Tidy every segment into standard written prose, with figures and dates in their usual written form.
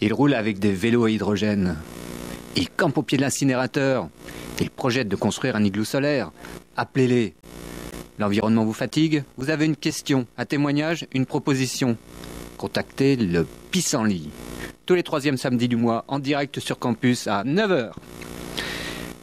Ils roulent avec des vélos à hydrogène. Ils campent au pied de l'incinérateur. Ils projettent de construire un igloo solaire. Appelez-les. L'environnement vous fatigue? Vous avez une question, un témoignage, une proposition? Contactez le Pissenlit. Tous les 3e samedis du mois, en direct sur campus à 9h.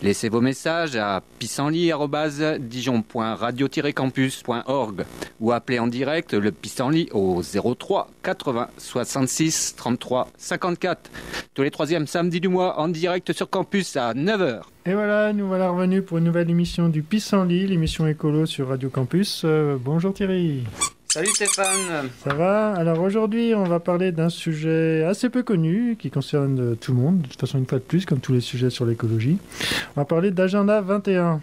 Laissez vos messages à pissenlit@dijon.radio-campus.org ou appelez en direct le Pissenlit au 03 80 66 33 54. Tous les 3e samedis du mois en direct sur campus à 9h. Et voilà, nous voilà revenus pour une nouvelle émission du Pissenlit, l'émission écolo sur Radio Campus. Bonjour Thierry. Salut Stéphane. Ça va? Alors aujourd'hui, on va parler d'un sujet assez peu connu qui concerne tout le monde, de toute façon une fois de plus, comme tous les sujets sur l'écologie. On va parler d'Agenda 21.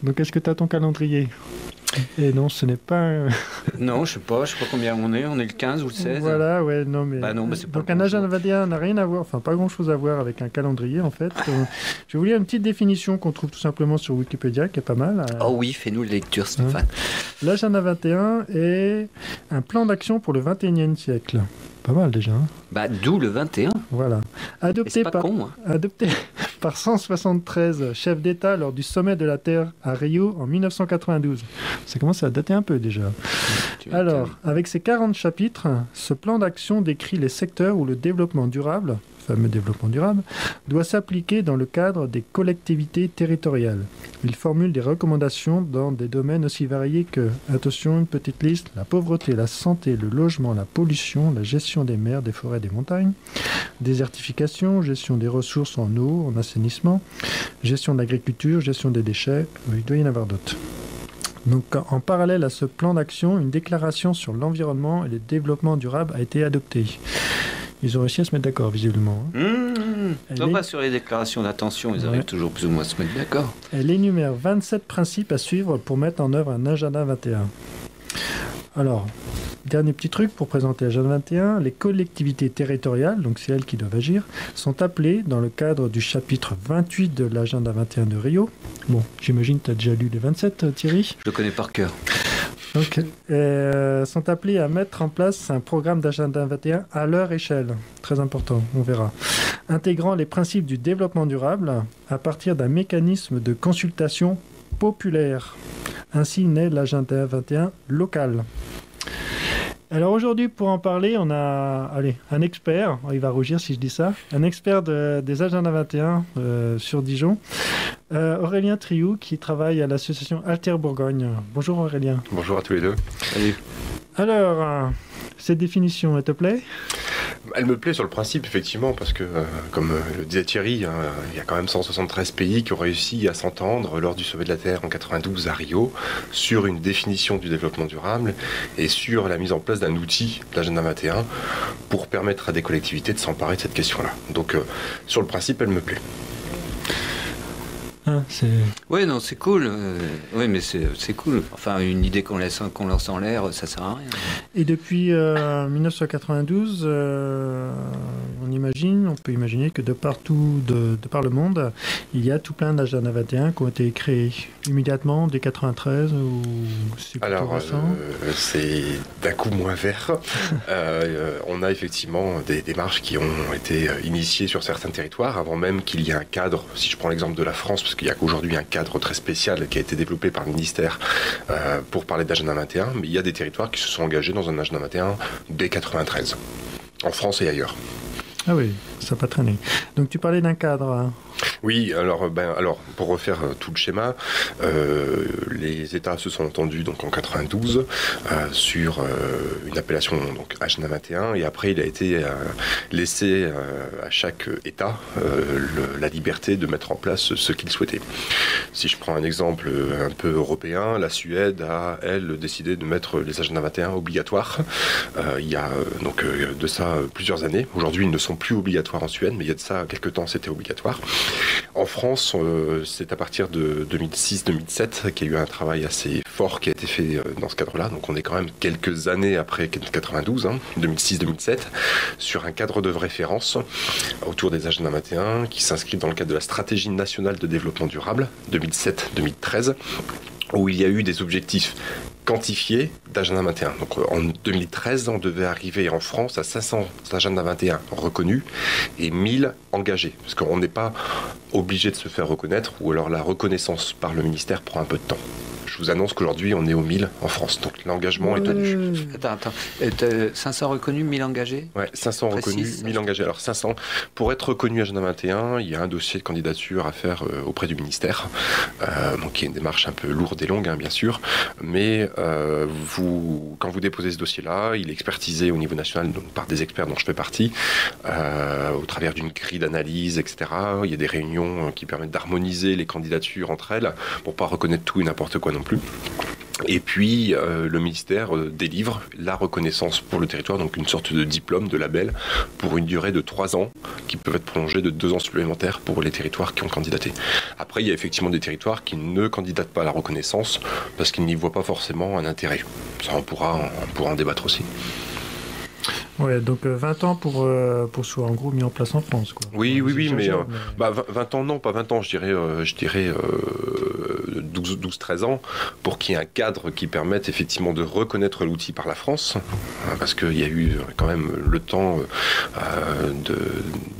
Donc est-ce que tu as ton calendrier? Et non, ce n'est pas... Non, je sais pas combien on est le 15 ou le 16. Voilà, ouais, non, mais... Bah non, mais c'est pas donc un Agenda 21 n'a rien à voir, enfin pas grand-chose à voir avec un calendrier, en fait. Je vais vous lire une petite définition qu'on trouve tout simplement sur Wikipédia, qui est pas mal. Oh oui, fais-nous la lecture, Stéphane. L'Agenda 21 est un plan d'action pour le 21e siècle. Pas mal déjà. Hein. Bah, d'où le 21. Voilà. Adopté par 173 chefs d'État lors du sommet de la Terre à Rio en 1992. Ça commence à dater un peu déjà. Alors, avec ses 40 chapitres, ce plan d'action décrit les secteurs où le développement durable, fameux développement durable, doit s'appliquer dans le cadre des collectivités territoriales. Il formule des recommandations dans des domaines aussi variés que, attention, une petite liste, la pauvreté, la santé, le logement, la pollution, la gestion des mers, des forêts, des montagnes, désertification, gestion des ressources en eau, en assainissement, gestion de l'agriculture, gestion des déchets, il doit y en avoir d'autres. Donc, en parallèle à ce plan d'action, une déclaration sur l'environnement et le développement durable a été adoptée. Ils ont réussi à se mettre d'accord, visiblement. Non, pas sur les déclarations d'intention, ils arrivent toujours plus ou moins à se mettre d'accord. Elle énumère 27 principes à suivre pour mettre en œuvre un Agenda 21. Alors, dernier petit truc pour présenter l'Agenda 21, les collectivités territoriales, donc c'est elles qui doivent agir, sont appelées, dans le cadre du chapitre 28 de l'Agenda 21 de Rio. Bon, j'imagine que tu as déjà lu les 27, Thierry? Je le connais par cœur. Donc, sont appelés à mettre en place un programme d'Agenda 21 à leur échelle. Très important, on verra. Intégrant les principes du développement durable à partir d'un mécanisme de consultation populaire. Ainsi naît l'Agenda 21 local. Alors aujourd'hui, pour en parler, on a un expert, il va rougir si je dis ça, un expert des Agenda 21 sur Dijon, Aurélien Triou, qui travaille à l'association Alter Bourgogne. Bonjour Aurélien. Bonjour à tous les deux. Salut. Alors, cette définition, elle te plaît ? Elle me plaît sur le principe, effectivement, parce que, comme le disait Thierry, il y a quand même 173 pays qui ont réussi à s'entendre lors du sommet de la Terre en 92 à Rio sur une définition du développement durable et sur la mise en place d'un outil, l'Agenda 21, pour permettre à des collectivités de s'emparer de cette question-là. Donc, sur le principe, elle me plaît. Oui, non, c'est cool. Oui, mais c'est cool. Enfin, une idée qu'on lance en l'air, ça sert à rien. Et depuis 1992, on peut imaginer que de partout, de par le monde, il y a tout plein d'Agenda 21 qui ont été créés immédiatement dès 93 ou c'est plutôt récent. C'est d'un coup moins vert. On a effectivement des démarches qui ont été initiées sur certains territoires avant même qu'il y ait un cadre. Si je prends l'exemple de la France, parce qu'il y a qu'aujourd'hui un cadre très spécial qui a été développé par le ministère pour parler d'Agenda 21, mais il y a des territoires qui se sont engagés dans un Agenda 21 dès 93, en France et ailleurs. Ah oui, ça n'a pas traîné. Donc tu parlais d'un cadre. Hein. Oui, alors pour refaire tout le schéma, les États se sont entendus donc en 92 sur une appellation donc Agenda 21 et après il a été laissé à chaque État la liberté de mettre en place ce qu'il souhaitait. Si je prends un exemple un peu européen, la Suède a elle décidé de mettre les Agenda 21 obligatoires. Il y a donc de ça plusieurs années. Aujourd'hui ils ne sont plus obligatoires en Suède, mais il y a de ça quelques temps c'était obligatoire. En France, c'est à partir de 2006-2007 qu'il y a eu un travail assez fort qui a été fait dans ce cadre-là. Donc on est quand même quelques années après 92, 2006-2007, sur un cadre de référence autour des Agenda 21 qui s'inscrit dans le cadre de la stratégie nationale de développement durable 2007-2013, où il y a eu des objectifs quantifiés d'agenda 21. Donc en 2013, on devait arriver en France à 500 agenda 21 reconnus et 1000 engagés. Parce qu'on n'est pas obligé de se faire reconnaître, ou alors la reconnaissance par le ministère prend un peu de temps. Je vous annonce qu'aujourd'hui, on est aux 1000 en France. Donc l'engagement est tenu. Attends. 500 reconnus, 1000 engagés ? Ouais, 500 reconnus, 1000 engagés. Alors 500, pour être reconnu Agenda 21, il y a un dossier de candidature à faire auprès du ministère. Donc il y a une démarche un peu lourde et longue, hein, bien sûr. Mais quand vous déposez ce dossier-là, il est expertisé au niveau national donc, par des experts dont je fais partie, au travers d'une grille d'analyse, etc. Il y a des réunions qui permettent d'harmoniser les candidatures entre elles pour pas reconnaître tout et n'importe quoi non plus. Et puis, le ministère délivre la reconnaissance pour le territoire, donc une sorte de diplôme, de label, pour une durée de 3 ans, qui peuvent être prolongés de 2 ans supplémentaires pour les territoires qui ont candidaté. Après, il y a effectivement des territoires qui ne candidatent pas à la reconnaissance, parce qu'ils n'y voient pas forcément un intérêt. Ça, on pourra en débattre aussi. Ouais, donc 20 ans pour soit en gros mis en place en France, quoi. Oui, mais 20 ans, non, pas 20 ans, je dirais 12-13 ans, pour qu'il y ait un cadre qui permette effectivement de reconnaître l'outil par la France, parce qu'il y a eu quand même le temps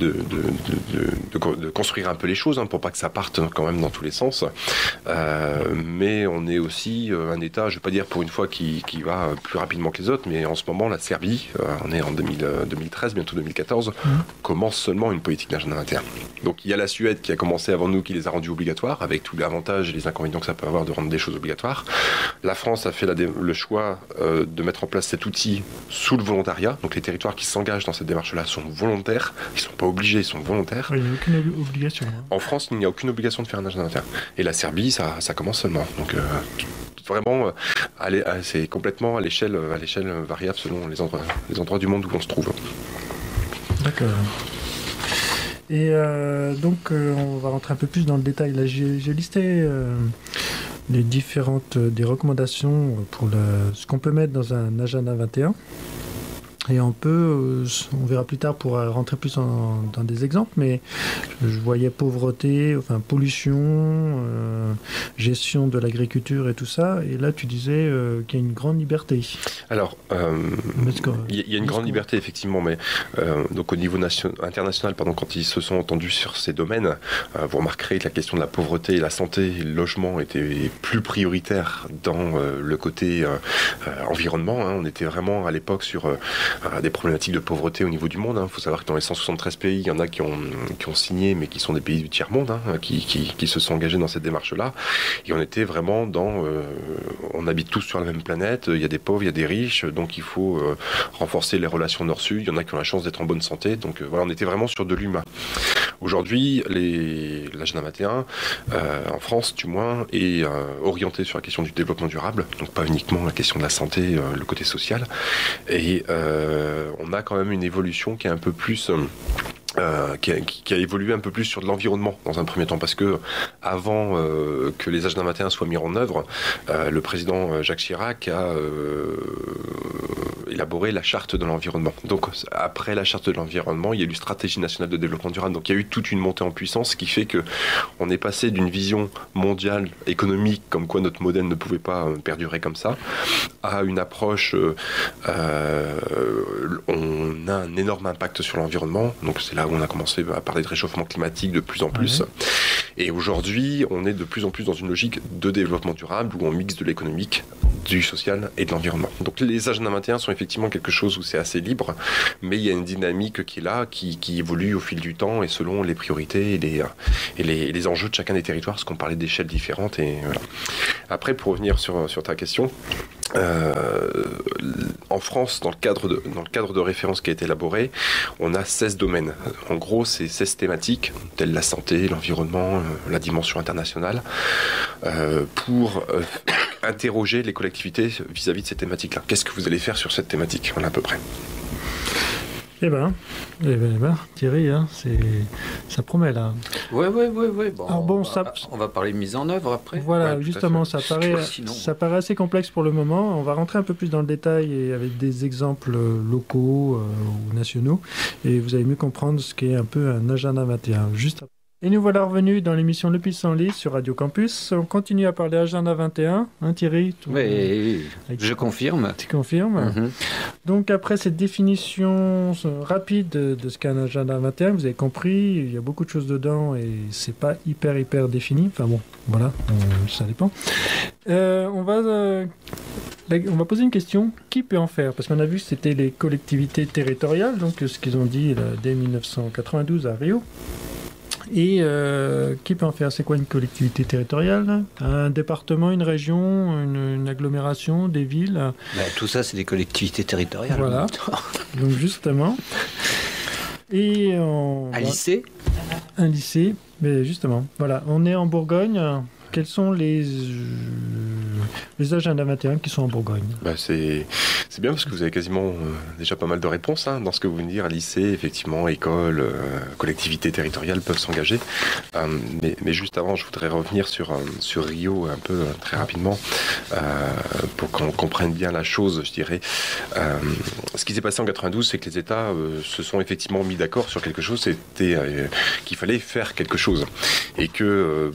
de construire un peu les choses, pour pas que ça parte quand même dans tous les sens. Mais on est aussi un État, je ne vais pas dire pour une fois qui va plus rapidement que les autres, mais en ce moment, la Serbie, on est en 2013, bientôt 2014, commence seulement une politique d'agenda 21. Donc il y a la Suède qui a commencé avant nous, qui les a rendus obligatoires, avec tous les avantages et les inconvénients que ça peut avoir de rendre des choses obligatoires. La France a fait le choix de mettre en place cet outil sous le volontariat. Donc les territoires qui s'engagent dans cette démarche-là sont volontaires. Ils ne sont pas obligés, ils sont volontaires. Il n'y a aucune obligation. En France, il n'y a aucune obligation de faire un agenda 21. Et la Serbie, ça commence seulement. Donc vraiment, c'est complètement à l'échelle variable selon les endroits du monde où on se trouve. D'accord. Et donc, on va rentrer un peu plus dans le détail. Là, j'ai listé les différentes des recommandations pour ce qu'on peut mettre dans un agenda 21. Et on verra plus tard pour rentrer plus dans des exemples, mais je voyais pauvreté, pollution, gestion de l'agriculture et tout ça. Et là, tu disais qu'il y a une grande liberté. Alors, il y a une grande liberté, effectivement, mais donc au niveau international, quand ils se sont entendus sur ces domaines, vous remarquerez que la question de la pauvreté et la santé et le logement étaient plus prioritaires dans le côté environnement. On était vraiment à l'époque sur des problématiques de pauvreté au niveau du monde. Il faut savoir que dans les 173 pays, il y en a qui ont signé, mais qui sont des pays du tiers-monde, qui se sont engagés dans cette démarche-là. Et on était vraiment on habite tous sur la même planète, il y a des pauvres, il y a des riches, donc il faut renforcer les relations nord-sud. Il y en a qui ont la chance d'être en bonne santé. Donc voilà, on était vraiment sur de l'humain. Aujourd'hui, l'agenda 21, en France du moins, est orienté sur la question du développement durable, donc pas uniquement la question de la santé, le côté social. Et on a quand même une évolution qui est un peu plus... qui a évolué un peu plus sur de l'environnement dans un premier temps, parce que avant que les Agenda 21 soient mis en œuvre, le président Jacques Chirac a élaboré la charte de l'environnement. Donc après la charte de l'environnement, il y a eu une stratégie nationale de développement durable. Donc il y a eu toute une montée en puissance qui fait que on est passé d'une vision mondiale économique comme quoi notre modèle ne pouvait pas perdurer comme ça, à une approche on a un énorme impact sur l'environnement. Donc c'est là où on a commencé à parler de réchauffement climatique de plus en plus. Et aujourd'hui, on est de plus en plus dans une logique de développement durable où on mixe de l'économique, du social et de l'environnement. Donc les Agenda 21 sont effectivement quelque chose où c'est assez libre, mais il y a une dynamique qui est là, qui évolue au fil du temps et selon les priorités et les enjeux de chacun des territoires, parce qu'on parlait d'échelles différentes. Et voilà. Après, pour revenir sur ta question, en France, dans le cadre de référence qui a été élaboré, on a 16 domaines. En gros, c'est 16 thématiques, telles la santé, l'environnement, la dimension internationale, pour interroger les collectivités vis-à-vis de ces thématiques-là. Qu'est-ce que vous allez faire sur cette thématique? Voilà, à peu près. Eh ben, Thierry, ça promet là. Ouais. Bon, alors bon, on va parler mise en œuvre après. Voilà, ouais, justement, ça paraît assez complexe pour le moment. On va rentrer un peu plus dans le détail et avec des exemples locaux ou nationaux, et vous allez mieux comprendre ce qu'est un peu un agenda 21. Juste après. Et nous voilà revenus dans l'émission Le Pissenlit sur Radio Campus. On continue à parler Agenda 21. Hein, Thierry? Oui, je confirme. Tu confirmes? Donc après cette définition rapide de ce qu'est un Agenda 21, vous avez compris, il y a beaucoup de choses dedans et c'est pas hyper défini. Enfin bon, voilà, ça dépend. On va poser une question. Qui peut en faire? Parce qu'on a vu que c'était les collectivités territoriales, donc ce qu'ils ont dit là, dès 1992 à Rio. Et qui peut en faire? C'est quoi une collectivité territoriale? Un département, une région, une agglomération, des villes? Tout ça, c'est des collectivités territoriales. Voilà. Donc justement. Et un lycée? Un lycée. Mais justement, voilà. On est en Bourgogne. Quels sont les agendas 21 qui sont en Bourgogne? C'est bien parce que vous avez quasiment déjà pas mal de réponses dans ce que vous venez de dire. Lycée, effectivement, école, collectivités territoriales peuvent s'engager. Mais juste avant, je voudrais revenir sur Rio un peu très rapidement pour qu'on comprenne bien la chose, je dirais. Ce qui s'est passé en 92, c'est que les États se sont effectivement mis d'accord sur quelque chose. C'était qu'il fallait faire quelque chose et que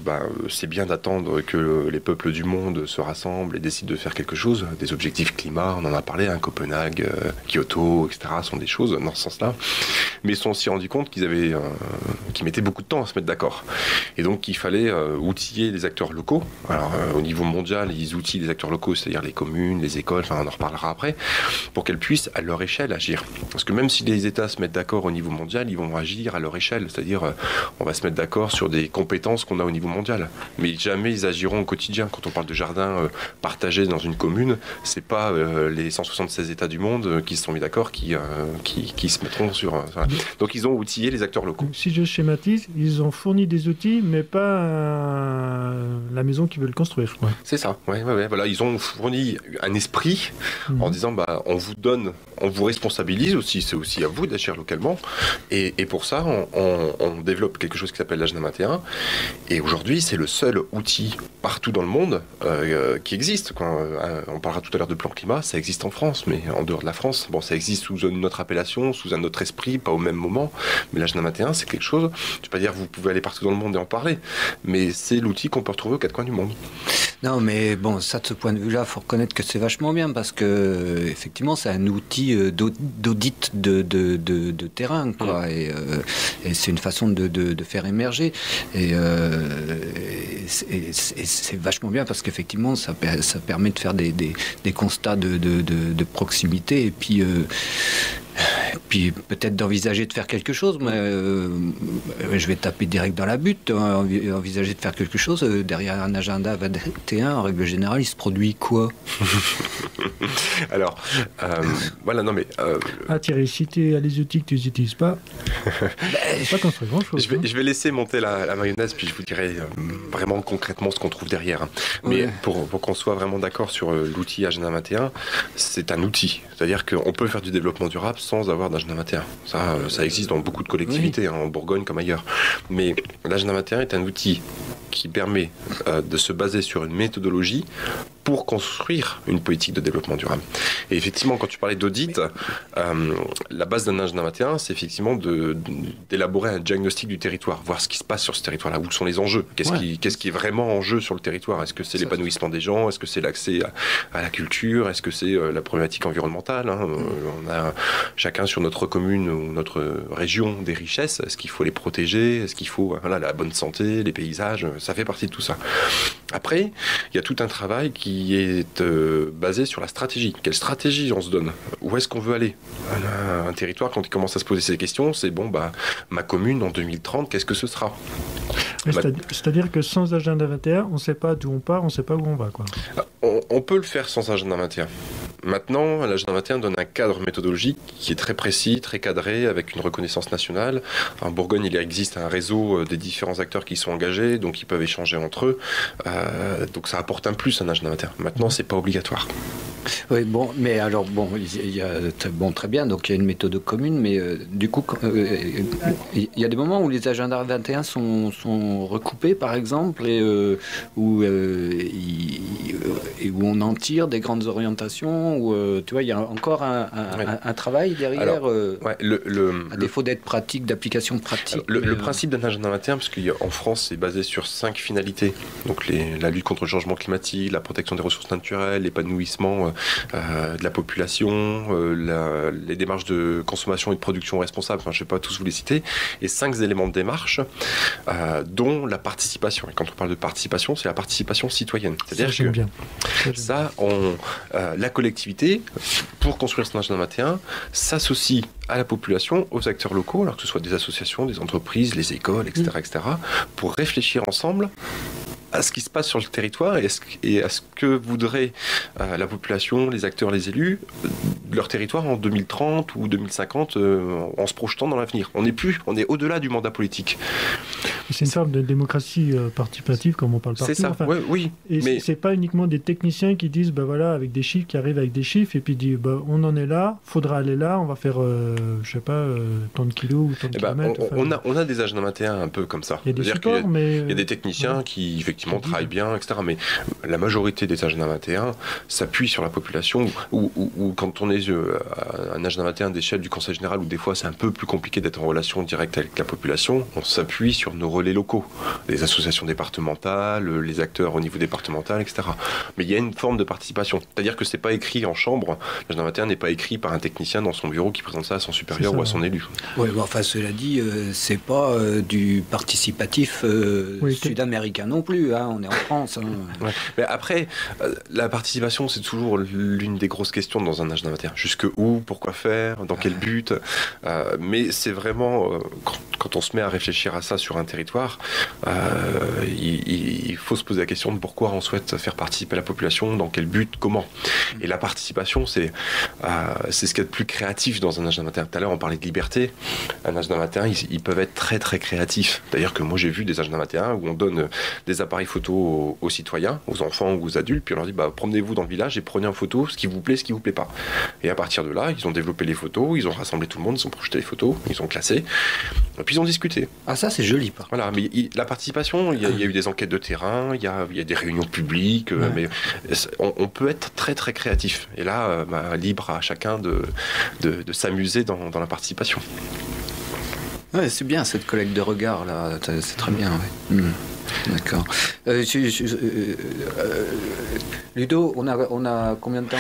c'est bien d'attendre que les peuples du monde se rassemblent et décident de faire quelque chose. Des objectifs climat, on en a parlé, Copenhague, Kyoto, etc. sont des choses dans ce sens-là. Mais ils se sont aussi rendus compte qu'ils mettaient beaucoup de temps à se mettre d'accord. Et donc il fallait outiller les acteurs locaux. Alors au niveau mondial, ils outillent les acteurs locaux, c'est-à-dire les communes, les écoles, on en reparlera après, pour qu'elles puissent à leur échelle agir. Parce que même si les États se mettent d'accord au niveau mondial, ils vont agir à leur échelle. C'est-à-dire on va se mettre d'accord sur des compétences qu'on a au niveau mondial. Mais jamais ils agiront au quotidien. Quand on parle de jardin partagé dans une commune, c'est pas les 176 États du monde qui se sont mis d'accord qui se mettront sur... Donc ils ont outillé les acteurs locaux. Si je schématise, ils ont fourni des outils, mais pas la maison qu'ils veulent construire, quoi. C'est ça, ouais, voilà, ils ont fourni un esprit en disant on vous donne, on vous responsabilise aussi, c'est aussi à vous d'agir localement. Et pour ça, on développe quelque chose qui s'appelle l'Agenda 21. Et aujourd'hui, c'est le seul outil partout dans le monde qui existe. On parlera tout à l'heure de plan climat, ça existe en France, mais en dehors de la France, ça existe sous une autre appellation, sous un autre esprit, pas au même moment. Mais l'Agenda 21, c'est quelque chose, je ne vais pas dire que vous pouvez aller partout dans le monde et en parler, mais c'est l'outil qu'on peut retrouver aux quatre coins du monde. Non, mais ça, de ce point de vue-là, il faut reconnaître que c'est vachement bien parce que, effectivement, c'est un outil d'audit de terrain, quoi. Et c'est une façon de faire émerger. Et c'est vachement bien parce qu'effectivement, ça permet de faire des constats de proximité et puis peut-être d'envisager de faire quelque chose, mais je vais taper direct dans la butte. Envisager de faire quelque chose, derrière un agenda 21, en règle générale, il se produit quoi? Alors, voilà, non mais... Thierry, si tu as les outils que tu n'utilises pas, c'est pas construire grand-chose. Je vais laisser monter la mayonnaise, puis je vous dirai vraiment concrètement ce qu'on trouve derrière. Mais pour qu'on soit vraiment d'accord sur l'outil Agenda 21, c'est un outil. C'est-à-dire qu'on peut faire du développement durable sans avoir d'Agenda 21. Ça existe dans beaucoup de collectivités, en Bourgogne comme ailleurs. Mais l'Agenda 21 est un outil qui permet de se baser sur une méthodologie pour construire une politique de développement durable. Et effectivement, quand tu parlais d'audit, la base d'un Agenda 21, c'est effectivement d'élaborer un diagnostic du territoire, voir ce qui se passe sur ce territoire-là, où sont les enjeux, qu'est-ce qui est vraiment en jeu sur le territoire. Est-ce que c'est l'épanouissement des gens? Est-ce que c'est l'accès à la culture? Est-ce que c'est la problématique environnementale? On a chacun sur notre commune ou notre région des richesses. Est-ce qu'il faut les protéger? Est-ce qu'il faut la bonne santé, les paysages? Ça fait partie de tout ça. Après, il y a tout un travail qui est basé sur la stratégie. Quelle stratégie on se donne? Où est-ce qu'on veut aller? Un territoire, quand il commence à se poser ces questions, c'est ma commune en 2030, qu'est-ce que ce sera? C'est-à-dire que sans Agenda 21, on ne sait pas d'où on part, on ne sait pas où on va, quoi. On peut le faire sans Agenda 21. Maintenant, l'Agenda 21 donne un cadre méthodologique qui est très précis, très cadré, avec une reconnaissance nationale. En Bourgogne, il existe un réseau des différents acteurs qui sont engagés, donc ils peuvent échanger entre eux. Donc ça apporte un plus, un Agenda 21. Maintenant, c'est pas obligatoire. Oui, bon, mais alors, bon, très bien, donc il y a une méthode commune, mais du coup, il y a des moments où les agendas 21 sont recoupés, par exemple, et où on en tire des grandes orientations, où, tu vois, il y a encore un travail derrière, alors, à défaut d'être pratique, d'application pratique. Le principe d'un agenda 21, parce qu'en France, c'est basé sur 5 finalités, donc la lutte contre le changement climatique, la protection des ressources naturelles, l'épanouissement de la population, les démarches de consommation et de production responsable, enfin, je ne vais pas tous vous les citer, et 5 éléments de démarche, dont la participation. Et quand on parle de participation, c'est la participation citoyenne. C'est-à-dire que la collectivité, pour construire son agenda 21, s'associe à la population, aux acteurs locaux, alors que ce soit des associations, des entreprises, les écoles, etc., pour réfléchir ensemble à ce qui se passe sur le territoire et à ce que voudrait la population, les acteurs, les élus, de leur territoire en 2030 ou 2050, en se projetant dans l'avenir. On est au-delà du mandat politique. C'est une forme de démocratie participative, comme on parle partout. C'est ça, enfin, oui. Et mais c'est pas uniquement des techniciens qui disent, voilà, avec des chiffres, qui arrivent avec des chiffres, et puis disent, on en est là, faudra aller là, on va faire, je sais pas, tant de kilos ou tant de kilomètres. On a des agendas 21 un peu comme ça. Il y a des supports, il y a des techniciens qui, effectivement, travaillent bien, etc. Mais la majorité des agendas 21 s'appuient sur la population, ou quand on est un agenda 21 d'échelle du Conseil général, où des fois c'est un peu plus compliqué d'être en relation directe avec la population, on s'appuie sur nos relais locaux, les associations départementales, les acteurs au niveau départemental, etc. Mais il y a une forme de participation. C'est-à-dire que c'est pas écrit en chambre, l'agenda 21 n'est pas écrit par un technicien dans son bureau qui présente ça à son supérieur ou à son élu. Oui, enfin cela dit, c'est pas du participatif sud-américain non plus, hein, on est en France. Hein. Ouais. Mais après, la participation, c'est toujours l'une des grosses questions dans un agenda 21. Jusque où, pourquoi faire, dans quel but. Mais c'est vraiment, quand on se met à réfléchir à ça sur un territoire, il faut se poser la question de pourquoi on souhaite faire participer la population, dans quel but, comment. Et la participation, c'est ce qu'il y a de plus créatif dans un agenda 21. Tout à l'heure, on parlait de liberté. Un agenda 21, ils peuvent être très très créatifs. D'ailleurs que moi, j'ai vu des agendas 21 où on donne des appareils photo aux citoyens, aux enfants ou aux adultes, puis on leur dit promenez-vous dans le village et prenez en photo ce qui vous plaît, ce qui vous plaît pas. Et à partir de là, ils ont développé les photos, ils ont rassemblé tout le monde, ils ont projeté les photos, ils ont classé, et puis ils ont discuté. Ah, ça c'est joli. Voilà, mais la participation, il y a eu des enquêtes de terrain, il y a des réunions publiques, mais on peut être très très créatif. Et là, libre à chacun de s'amuser dans la participation. Ouais, c'est bien cette collecte de regards là, c'est très bien. Ouais. D'accord. Ludo, on a combien de temps?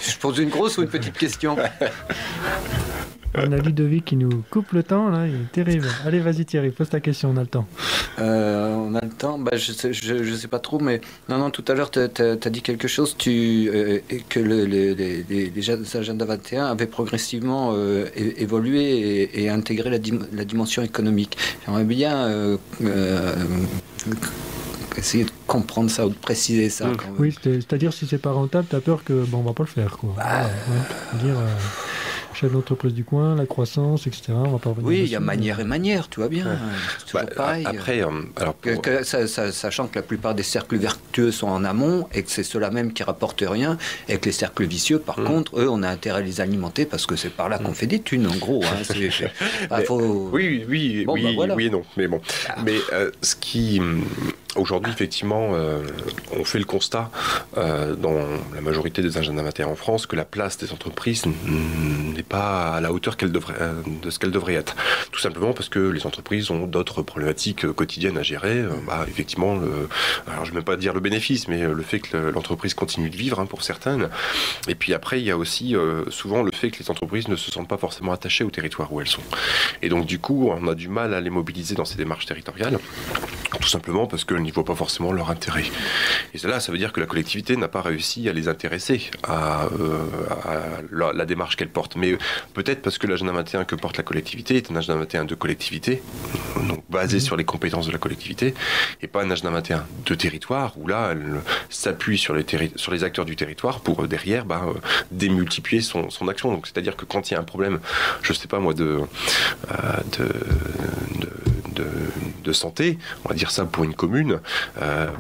Je pose une grosse ou une petite question? On a Ludovic qui nous coupe le temps, là, il est terrible. Allez, vas-y Thierry, pose ta question, on a le temps. On a le temps, je sais pas trop, mais non, tout à l'heure, tu as dit quelque chose, que les agendas 21 avaient progressivement évolué et intégré la dimension économique. J'aimerais bien essayer de comprendre ça ou de préciser ça. Oui, c'est-à-dire si c'est pas rentable, tu as peur que on va pas le faire, quoi. Chef d'entreprise du coin, la croissance, etc. On va pas revenir il y a manière et manière, tu vois bien. Ouais. C'est toujours pareil. Après, sachant que la plupart des cercles vertueux sont en amont et que c'est ceux-là même qui rapportent rien, et que les cercles vicieux, par contre, eux, on a intérêt à les alimenter parce que c'est par là qu'on fait des thunes, en gros. Hein. Oui et non. Mais bon. Mais ce qui... Aujourd'hui, effectivement, on fait le constat dans la majorité des agendas 21 en France que la place des entreprises n'est pas à la hauteur de ce qu'elle devrait être. Tout simplement parce que les entreprises ont d'autres problématiques quotidiennes à gérer. Effectivement, alors je ne vais même pas dire le bénéfice, mais le fait que l'entreprise continue de vivre, pour certaines. Et puis après, il y a aussi souvent le fait que les entreprises ne se sentent pas forcément attachées au territoire où elles sont. Et donc, du coup, on a du mal à les mobiliser dans ces démarches territoriales, tout simplement parce que n'y voient pas forcément leur intérêt. Et cela, ça veut dire que la collectivité n'a pas réussi à les intéresser à la démarche qu'elle porte. Mais peut-être parce que l'agenda 21 que porte la collectivité est un agenda 21 de collectivité, donc basé sur les compétences de la collectivité, et pas un agenda 21 de territoire, où là, elle s'appuie sur les acteurs du territoire pour derrière démultiplier son action. Donc c'est-à-dire que quand il y a un problème, je sais pas moi, de de santé, on va dire ça pour une commune,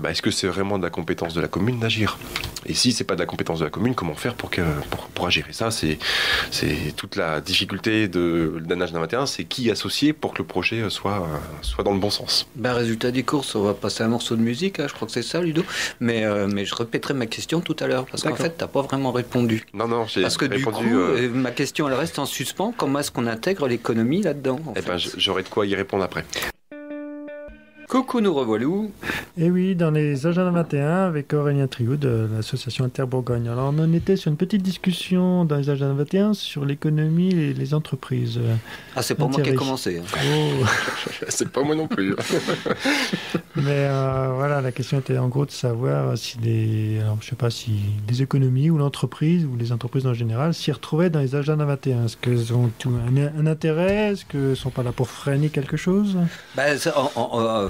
est-ce que c'est vraiment de la compétence de la commune d'agir? Et si c'est pas de la compétence de la commune, comment faire pour agir? Et ça, c'est toute la difficulté d'un Agenda 21, c'est qui associer pour que le projet soit dans le bon sens. Résultat des courses, on va passer un morceau de musique, je crois que c'est ça, Ludo, mais je répéterai ma question tout à l'heure, parce qu'en fait, t'as pas vraiment répondu. Non, j'ai parce que répondu... Du coup, ma question, elle reste en suspens. Comment est-ce qu'on intègre l'économie là-dedans j'aurai de quoi y répondre après. Coucou, nous revoilà. Et oui, dans les Agendas 21 avec Aurélien Triou de l'association Inter-Bourgogne. Alors, on en était sur une petite discussion dans les Agendas 21 sur l'économie et les entreprises. C'est pas moi qui ai commencé. Oh. C'est pas moi non plus. Mais voilà, la question était en gros de savoir si je sais pas si les économies ou l'entreprise ou les entreprises en général s'y retrouvaient dans les Agendas 21. Est-ce qu'elles ont un intérêt? Est-ce qu'elles sont pas là pour freiner quelque chose?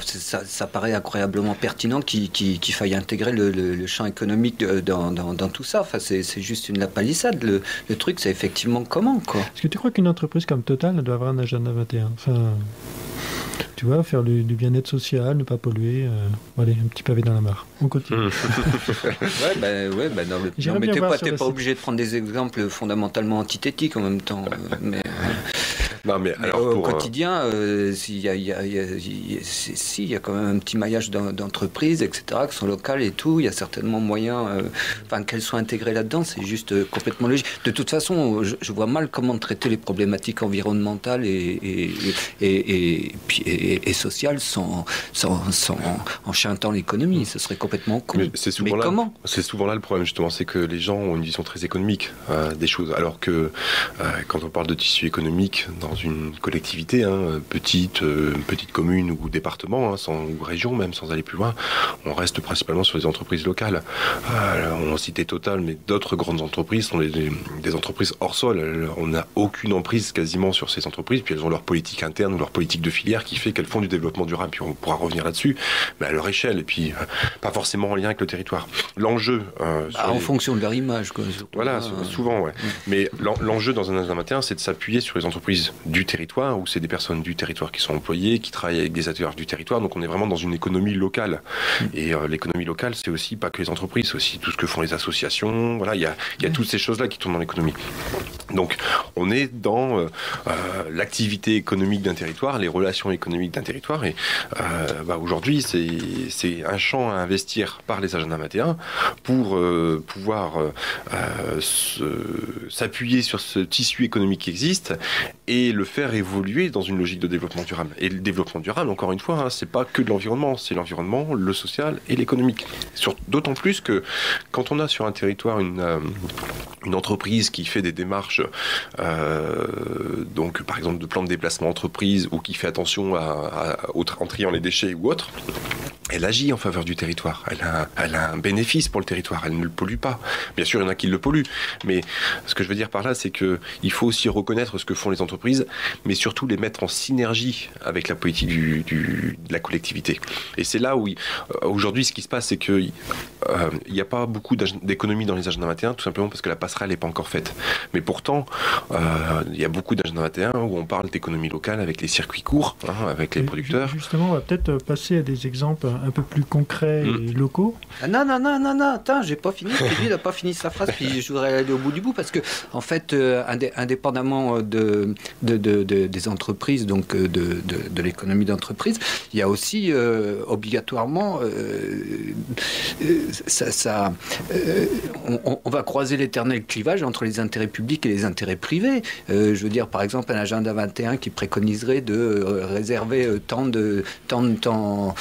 Ça paraît incroyablement pertinent qu'il faille intégrer le champ économique dans tout ça. C'est juste une lapalissade. Le truc, c'est effectivement comment, quoi. Est-ce que tu crois qu'une entreprise comme Total doit avoir un agenda 21? Tu vois, faire du bien-être social, ne pas polluer. Allez, un petit pavé dans la mare. On continue. Non, mais t'es pas obligé de prendre des exemples fondamentalement antithétiques en même temps. Non, mais alors au quotidien, il y a quand même un petit maillage d'entreprises, etc., qui sont locales et tout. Il y a certainement moyen qu'elles soient intégrées là-dedans. C'est juste complètement logique. De toute façon, je vois mal comment traiter les problématiques environnementales et sociales en chantant l'économie. Ce serait complètement con. Mais comment ? C'est souvent là le problème, justement. C'est que les gens ont une vision très économique des choses. Alors que quand on parle de tissu économique dans une collectivité, petite commune ou département, ou région même, sans aller plus loin, on reste principalement sur les entreprises locales. On citait Total, mais d'autres grandes entreprises sont des entreprises hors sol. On n'a aucune emprise quasiment sur ces entreprises, puis elles ont leur politique interne ou leur politique de filière qui fait qu'elles font du développement durable, puis on pourra revenir là-dessus, mais à leur échelle, et puis pas forcément en lien avec le territoire. L'enjeu... en fonction de leur image, quoi. Voilà, souvent, ouais. Mais l'enjeu dans un agenda 21, c'est de s'appuyer sur les entreprises du territoire, où c'est des personnes du territoire qui sont employées, qui travaillent avec des acteurs du territoire, donc on est vraiment dans une économie locale. Et l'économie locale, c'est aussi pas que les entreprises, c'est aussi tout ce que font les associations, voilà, il y a toutes ces choses-là qui tournent dans l'économie. Donc on est dans l'activité économique d'un territoire, les relations économiques d'un territoire, et aujourd'hui c'est un champ à investir par les agendas 21 pour pouvoir s'appuyer sur ce tissu économique qui existe et le faire évoluer dans une logique de développement durable. Et le développement durable, encore une fois, c'est pas que de l'environnement, c'est l'environnement, le social et l'économique. D'autant plus que quand on a sur un territoire une entreprise qui fait des démarches, donc par exemple de plan de déplacement entreprise, ou qui fait attention en triant les déchets ou autre, elle agit en faveur du territoire. Elle a un bénéfice pour le territoire. Elle ne le pollue pas. Bien sûr, il y en a qui le polluent. Mais ce que je veux dire par là, c'est qu'il faut aussi reconnaître ce que font les entreprises, mais surtout les mettre en synergie avec la politique de la collectivité. Et c'est là où, aujourd'hui, ce qui se passe, c'est qu'il n'y a pas beaucoup d'économies dans les agendas 21, tout simplement parce que la passerelle n'est pas encore faite. Mais pourtant, il y a beaucoup d'agendas 21 où on parle d'économie locale avec les circuits courts, avec les producteurs. Justement, on va peut-être passer à des exemples un peu plus concrets et locaux. Non, attends, j'ai pas fini. Lui, il n'a pas fini sa phrase, puis je voudrais aller au bout du bout, parce que, en fait, indépendamment des entreprises, donc de l'économie d'entreprise, il y a aussi obligatoirement on va croiser l'éternel clivage entre les intérêts publics et les intérêts privés. Je veux dire, par exemple, un agenda 21 qui préconiserait de réserver tant de temps,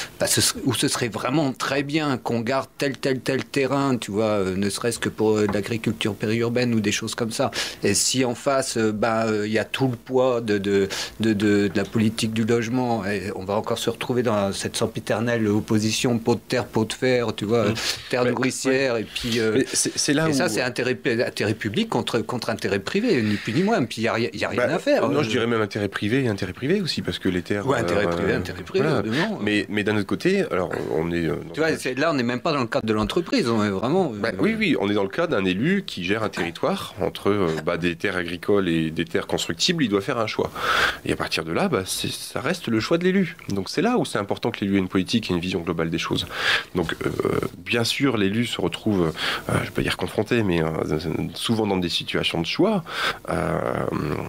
où ce serait vraiment très bien qu'on garde tel terrain, tu vois, ne serait-ce que pour l'agriculture périurbaine ou des choses comme ça. Et si en face, il y a tout le poids de la politique du logement, et on va encore se retrouver dans cette sempiternelle opposition, pot de terre, pot de fer, tu vois, terre nourricière, et puis c'est là et où... ça, c'est intérêt public contre intérêt privé, ni plus ni moins, puis il n'y a rien à faire. Non, je dirais même intérêt privé aussi, aussi, parce que les terres... Ouais, intérêt privé, voilà. Mais d'un autre côté, alors on est... tu vois, là, on n'est même pas dans le cadre de l'entreprise, on est vraiment... Oui, on est dans le cadre d'un élu qui gère un territoire entre des terres agricoles et des terres constructibles. Il doit faire un choix. Et à partir de là, ça reste le choix de l'élu. Donc c'est là où c'est important que l'élu ait une politique et une vision globale des choses. Donc bien sûr, l'élu se retrouve, je ne vais pas dire confronté, mais souvent dans des situations de choix,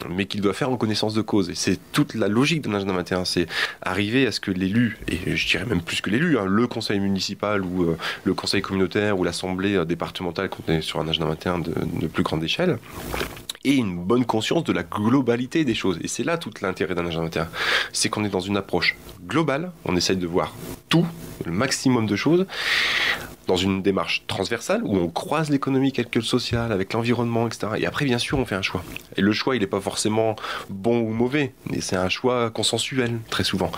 mais qu'il doit faire en connaissance de cause. Et c'est toute la logique d'un agenda 21, c'est arriver à ce que l'élu, et je dirais même plus que l'élu, le conseil municipal ou le conseil communautaire ou l'assemblée départementale, quand on est sur un agenda 21 de plus grande échelle, et une bonne conscience de la globalité des choses. Et c'est là tout l'intérêt d'un agenda 21. C'est qu'on est dans une approche globale, on essaye de voir tout, le maximum de choses, dans une démarche transversale où on croise l'économie, le social, avec l'environnement, etc. Et après, bien sûr, on fait un choix. Et le choix, il n'est pas forcément bon ou mauvais, mais c'est un choix consensuel, très souvent.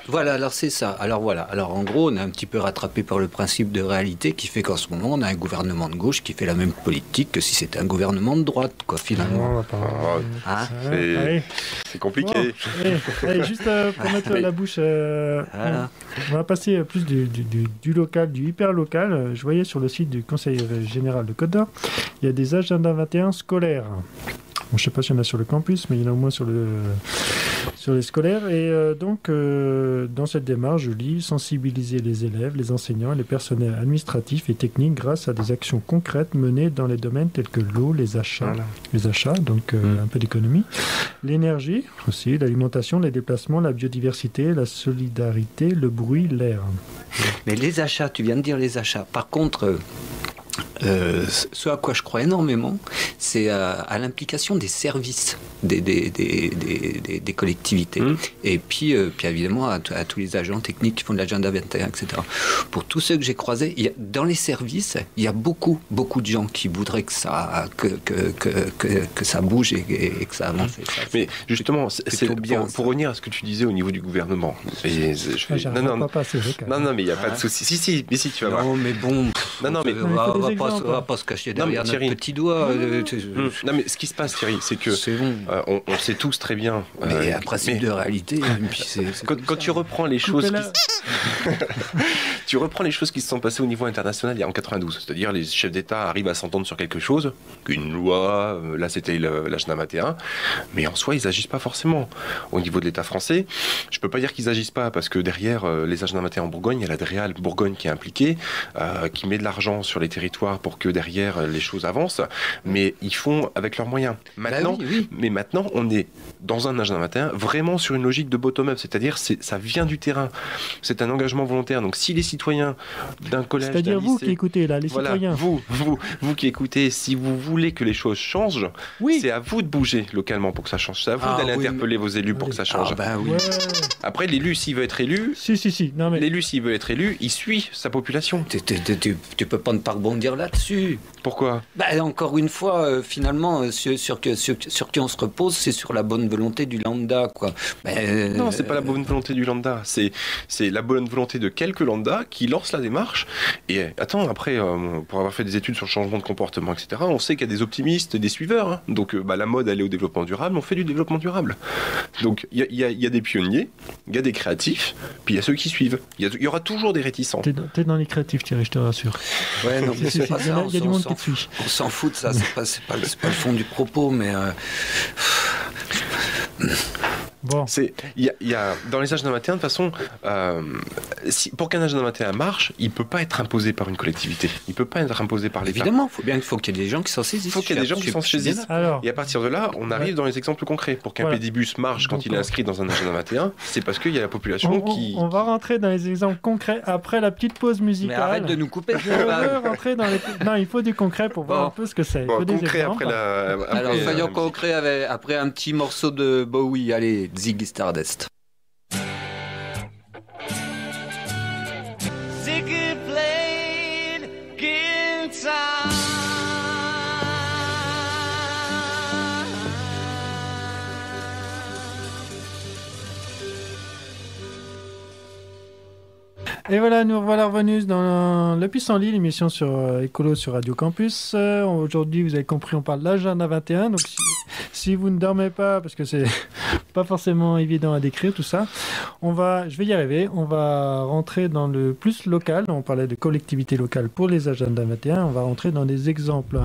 Voilà, alors c'est ça. Alors voilà, alors en gros, on est un petit peu rattrapé par le principe de réalité qui fait qu'en ce moment, on a un gouvernement de gauche qui fait la même politique que si c'était un gouvernement de droite, quoi, finalement. C'est compliqué. Bon. Allez, juste pour mettre la bouche, voilà. On va passer plus du local, du hyper local. Je voyais sur le site du Conseil général de Côte d'Or, il y a des agendas 21 scolaires. Bon, je ne sais pas s'il y en a sur le campus, mais il y en a au moins sur les scolaires. Et dans cette démarche, je lis sensibiliser les élèves, les enseignants et les personnels administratifs et techniques grâce à des actions concrètes menées dans les domaines tels que l'eau, les achats, donc un peu d'économie, l'énergie aussi, l'alimentation, les déplacements, la biodiversité, la solidarité, le bruit, l'air. Mais les achats, tu viens de dire les achats. Par contre, ce à quoi je crois énormément, c'est à l'implication des services des collectivités. Et puis évidemment à tous les agents techniques qui font de l'agenda 21, etc. Pour tous ceux que j'ai croisés, dans les services, il y a beaucoup de gens qui voudraient que ça bouge et que ça avance. Mais justement, pour revenir à ce que tu disais au niveau du gouvernement. Non, mais il n'y a pas de souci. Si, tu vas voir. Non, mais bon. On va pas se cacher derrière notre petit doigt. Non, mais ce qui se passe, Thierry, c'est que on sait tous très bien. Mais un principe de réalité. Quand tu reprends les choses, tu reprends les choses qui se sont passées au niveau international en 92. C'est-à-dire les chefs d'État arrivent à s'entendre sur quelque chose, une loi. Là, c'était l'agenda 21, mais en soi, ils n'agissent pas forcément. Au niveau de l'État français, je peux pas dire qu'ils n'agissent pas parce que derrière les agendas 21 en Bourgogne, il y a la DREAL Bourgogne qui est impliquée, qui met de l'argent sur les territoires pour que derrière les choses avancent, mais ils font avec leurs moyens. Maintenant, mais maintenant, on est dans un agenda 21 vraiment sur une logique de bottom-up, c'est-à-dire ça vient du terrain. C'est un engagement volontaire. Donc si les citoyens d'un collège, c'est-à-dire vous qui écoutez là, les citoyens, vous qui écoutez, si vous voulez que les choses changent, c'est à vous de bouger localement pour que ça change. C'est à vous d'aller interpeller vos élus pour que ça change. Après, l'élu, s'il veut être élu, l'élu, s'il veut être élu, il suit sa population. Tu peux pas ne pas rebondir là-dessus. Pourquoi ? Encore une fois, finalement, sur qui on se repose, c'est sur la bonne volonté du lambda, quoi. Non, c'est pas la bonne volonté du lambda. C'est la bonne volonté de quelques lambda qui lancent la démarche. Et attends, après, pour avoir fait des études sur le changement de comportement, etc., on sait qu'il y a des optimistes et des suiveurs. Hein. Donc, la mode, elle est au développement durable. On fait du développement durable. Donc, il y a des pionniers, il y a des créatifs, puis il y a ceux qui suivent. Il y aura toujours des réticents. T'es dans les créatifs, Thierry, je te rassure. Ouais, non, mais c'est pas ça. Il y a du monde qui te suit. On s'en fout de ça. C'est pas le fond du propos, mais. Bon. Il y a dans les agendas 21, de toute façon, pour qu'un agenda 21 marche, il ne peut pas être imposé par une collectivité. Il ne peut pas être imposé par l'État. Évidemment, il faut qu'il y ait des gens qui s'en saisissent. Il faut qu'il y ait des gens qui s'en saisissent. Et à partir de là, on arrive dans les exemples concrets. Pour qu'un pédibus marche quand il est inscrit dans un agenda 21, c'est parce qu'il y a la population qui... On va rentrer dans les exemples concrets après la petite pause musicale. Mais arrête de nous couper. Non, il faut du concret pour voir un peu ce que c'est. Concret après la... Alors, soyons concrets après un petit morceau de Bowie. Allez, Ziggy Stardust. Ziggy played guitar. Et voilà, nous voilà revenus dans le Pissenlit, l'émission sur Écolo sur Radio Campus. Aujourd'hui, vous avez compris, on parle de l'agenda 21. Donc, si vous ne dormez pas, parce que c'est pas forcément évident à décrire tout ça, je vais y arriver. On va rentrer dans le plus local. On parlait de collectivité locale pour les agendas 21. On va rentrer dans des exemples.